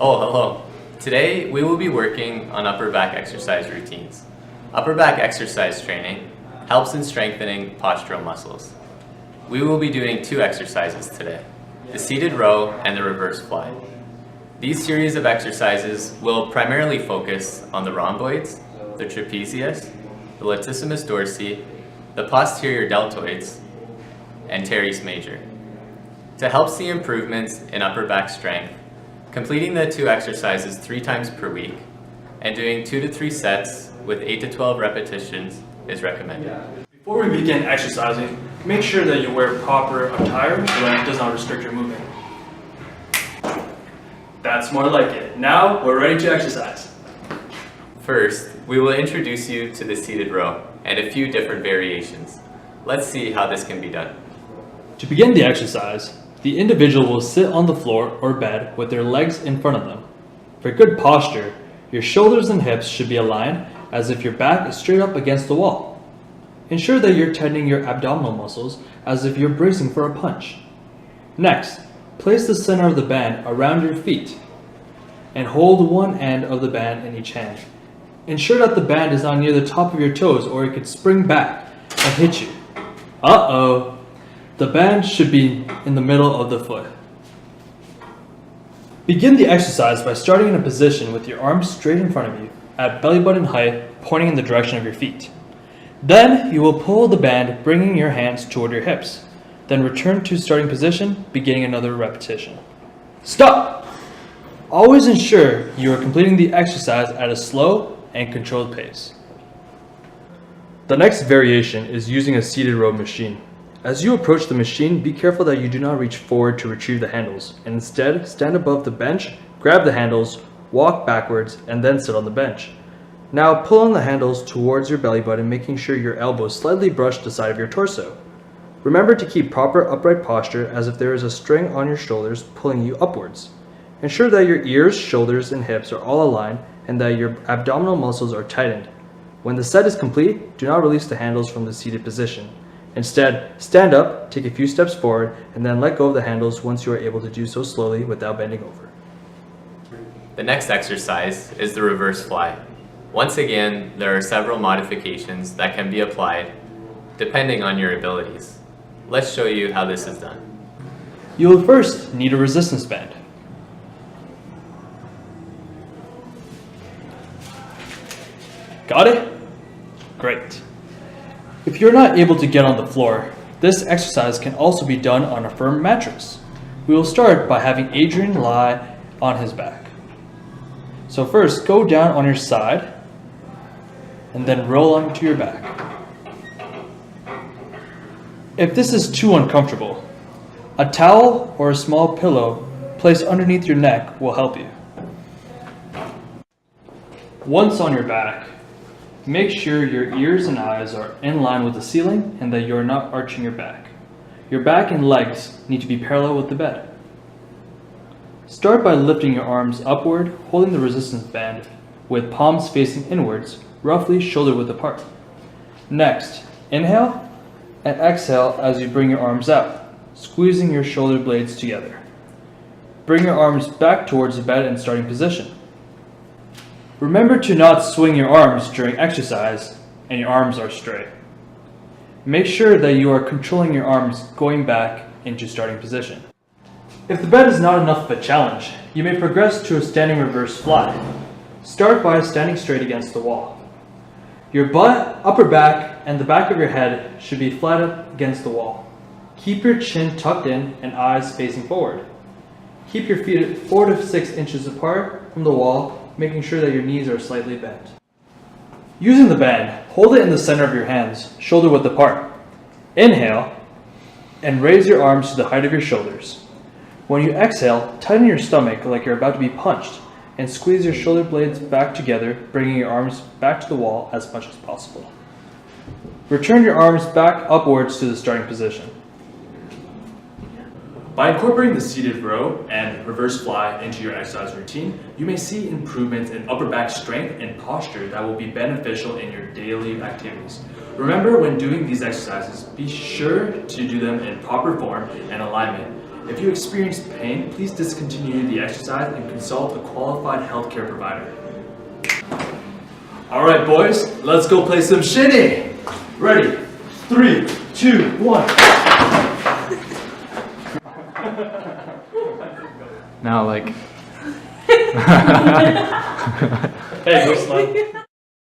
Oh, hello. Today we will be working on upper back exercise routines. Upper back exercise training helps in strengthening postural muscles. We will be doing two exercises today, the seated row and the reverse fly. These series of exercises will primarily focus on the rhomboids, the trapezius, the latissimus dorsi, the posterior deltoids, and teres major. To help see improvements in upper back strength, completing the two exercises 3 times per week and doing 2 to 3 sets with 8 to 12 repetitions is recommended. Before we begin exercising, make sure that you wear proper attire so that it does not restrict your movement. That's more like it. Now we're ready to exercise. First, we will introduce you to the seated row and a few different variations. Let's see how this can be done. To begin the exercise, the individual will sit on the floor or bed with their legs in front of them. For good posture, your shoulders and hips should be aligned as if your back is straight up against the wall. Ensure that you're tightening your abdominal muscles as if you're bracing for a punch. Next, place the center of the band around your feet and hold one end of the band in each hand. Ensure that the band is not near the top of your toes or it could spring back and hit you. Uh-oh! The band should be in the middle of the foot. Begin the exercise by starting in a position with your arms straight in front of you at belly button height, pointing in the direction of your feet. Then you will pull the band, bringing your hands toward your hips. Then return to starting position, beginning another repetition. Stop! Always ensure you are completing the exercise at a slow and controlled pace. The next variation is using a seated row machine. As you approach the machine, be careful that you do not reach forward to retrieve the handles, and instead stand above the bench, grab the handles, walk backwards, and then sit on the bench. Now pull on the handles towards your belly button, making sure your elbows slightly brush the side of your torso. Remember to keep proper upright posture as if there is a string on your shoulders pulling you upwards. Ensure that your ears, shoulders, and hips are all aligned and that your abdominal muscles are tightened. When the set is complete, do not release the handles from the seated position. Instead, stand up, take a few steps forward, and then let go of the handles once you are able to do so slowly without bending over. The next exercise is the reverse fly. Once again, there are several modifications that can be applied depending on your abilities. Let's show you how this is done. You will first need a resistance band. Got it? Great. If you're not able to get on the floor, this exercise can also be done on a firm mattress. We will start by having Adrian lie on his back. So first, go down on your side and then roll onto your back. If this is too uncomfortable, a towel or a small pillow placed underneath your neck will help you. Once on your back, make sure your ears and eyes are in line with the ceiling and that you are not arching your back. Your back and legs need to be parallel with the bed. Start by lifting your arms upward, holding the resistance band with palms facing inwards, roughly shoulder width apart. Next, inhale and exhale as you bring your arms out, squeezing your shoulder blades together. Bring your arms back towards the bed in starting position. Remember to not swing your arms during exercise and your arms are straight. Make sure that you are controlling your arms going back into starting position. If the bed is not enough of a challenge, you may progress to a standing reverse fly. Start by standing straight against the wall. Your butt, upper back, and the back of your head should be flat up against the wall. Keep your chin tucked in and eyes facing forward. Keep your feet at 4 to 6 inches apart from the wall, making sure that your knees are slightly bent. Using the band, hold it in the center of your hands, shoulder width apart. Inhale, and raise your arms to the height of your shoulders. When you exhale, tighten your stomach like you're about to be punched, and squeeze your shoulder blades back together, bringing your arms back to the wall as much as possible. Return your arms back upwards to the starting position. By incorporating the seated row and reverse fly into your exercise routine, you may see improvements in upper back strength and posture that will be beneficial in your daily activities. Remember, when doing these exercises, be sure to do them in proper form and alignment, If you experience pain, please discontinue the exercise and consult a qualified healthcare provider. All right, boys, let's go play some shinny. Ready? 3, 2, 1. Now, like. Hey, go slide.